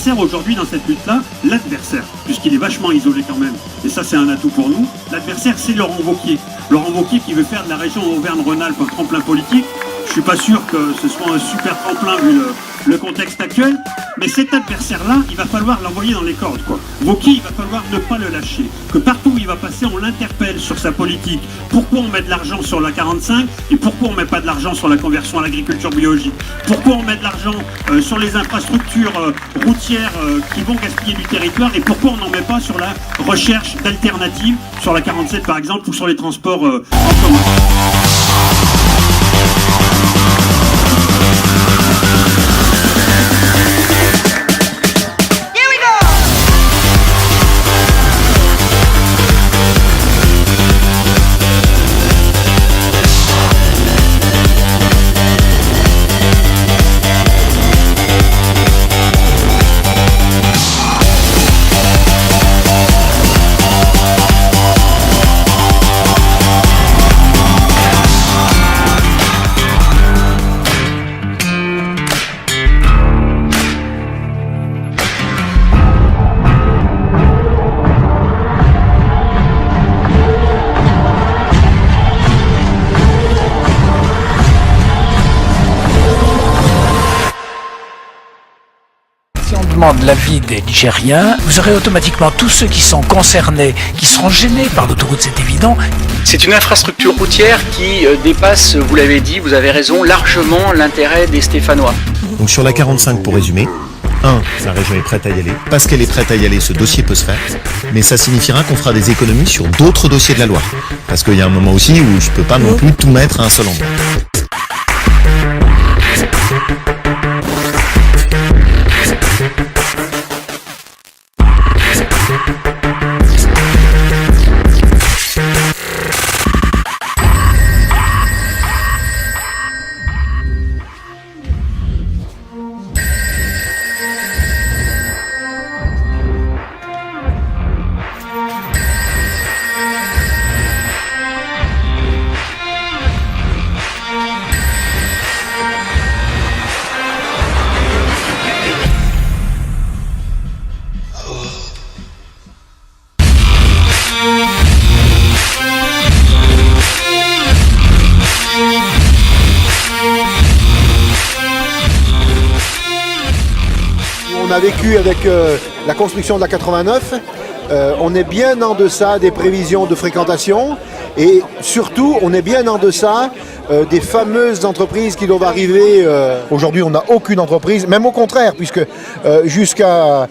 l'adversaire aujourd'hui dans cette lutte-là, l'adversaire, puisqu'il est vachement isolé quand même, et ça c'est un atout pour nous, l'adversaire c'est Laurent Wauquiez. Laurent Wauquiez qui veut faire de la région Auvergne-Rhône-Alpes un tremplin politique. Je suis pas sûr que ce soit un super tremplin vu le contexte actuel, mais cet adversaire-là, il va falloir l'envoyer dans les cordes, quoi. Wauquiez, il va falloir ne pas le lâcher, que partout où il va passer, on l'interpelle sur sa politique. Pourquoi on met de l'argent sur la 45 et pourquoi on met pas de l'argent sur la conversion à l'agriculture biologique? Pourquoi on met de l'argent sur les infrastructures routières qui vont gaspiller du territoire et pourquoi on n'en met pas sur la recherche d'alternatives, sur la 47 par exemple, ou sur les transports en commun? De l'avis des Nigériens, vous aurez automatiquement tous ceux qui sont concernés, qui seront gênés par l'autoroute, c'est évident. C'est une infrastructure routière qui dépasse, vous l'avez dit, vous avez raison, largement l'intérêt des Stéphanois. Donc sur la 45, pour résumer, la région est prête à y aller. Parce qu'elle est prête à y aller, ce dossier peut se faire. Mais ça signifiera qu'on fera des économies sur d'autres dossiers de la Loire. Parce qu'il y a un moment aussi où je peux pas non plus tout mettre à un seul endroit. On a vécu avec la construction de la 89, on est bien en deçà des prévisions de fréquentation et surtout on est bien en deçà des fameuses entreprises qui doivent arriver. Aujourd'hui on n'a aucune entreprise, même au contraire, puisque jusqu'à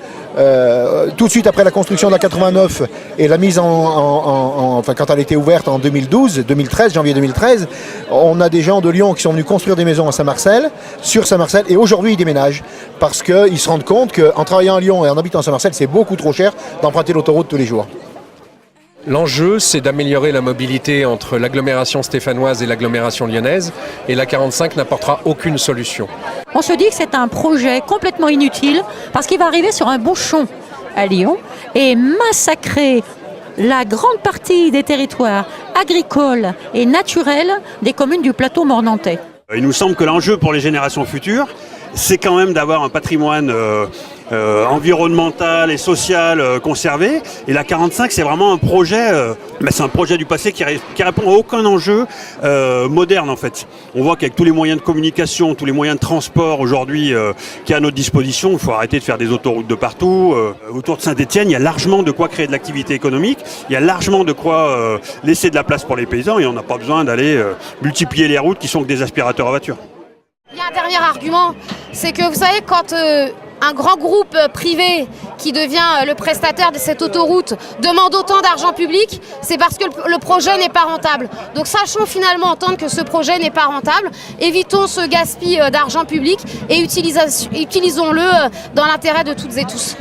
tout de suite après la construction de la 89 et la mise enfin quand elle a été ouverte en janvier 2013, on a des gens de Lyon qui sont venus construire des maisons à Saint-Marcel, sur Saint-Marcel, et aujourd'hui ils déménagent parce qu'ils se rendent compte qu'en travaillant à Lyon et en habitant à Saint-Marcel, c'est beaucoup trop cher d'emprunter l'autoroute tous les jours. L'enjeu, c'est d'améliorer la mobilité entre l'agglomération stéphanoise et l'agglomération lyonnaise, et la 45 n'apportera aucune solution. On se dit que c'est un projet complètement inutile parce qu'il va arriver sur un bouchon à Lyon et massacrer la grande partie des territoires agricoles et naturels des communes du plateau mornantais. Il nous semble que l'enjeu pour les générations futures, c'est quand même d'avoir un patrimoine environnemental et social conservé. Et la 45, c'est vraiment un projet, c'est un projet du passé qui répond à aucun enjeu moderne en fait. On voit qu'avec tous les moyens de communication, tous les moyens de transport aujourd'hui qui est à notre disposition, il faut arrêter de faire des autoroutes de partout. Autour de Saint-Étienne, il y a largement de quoi créer de l'activité économique, il y a largement de quoi laisser de la place pour les paysans et on n'a pas besoin d'aller multiplier les routes qui sont que des aspirateurs à voiture. Il y a un dernier argument, c'est que vous savez, quand un grand groupe privé qui devient le prestataire de cette autoroute demande autant d'argent public, c'est parce que le projet n'est pas rentable. Donc sachons finalement entendre que ce projet n'est pas rentable, évitons ce gaspillage d'argent public et utilisons-le dans l'intérêt de toutes et tous.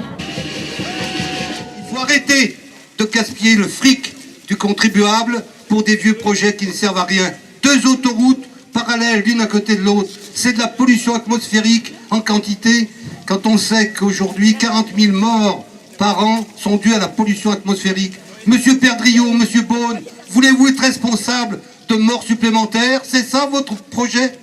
Il faut arrêter de gaspiller le fric du contribuable pour des vieux projets qui ne servent à rien. 2 autoroutes parallèles l'une à côté de l'autre, c'est de la pollution atmosphérique en quantité, quand on sait qu'aujourd'hui 40 000 morts par an sont dus à la pollution atmosphérique. Monsieur Perdriau, Monsieur Beaune, voulez-vous être responsable de morts supplémentaires? C'est ça votre projet?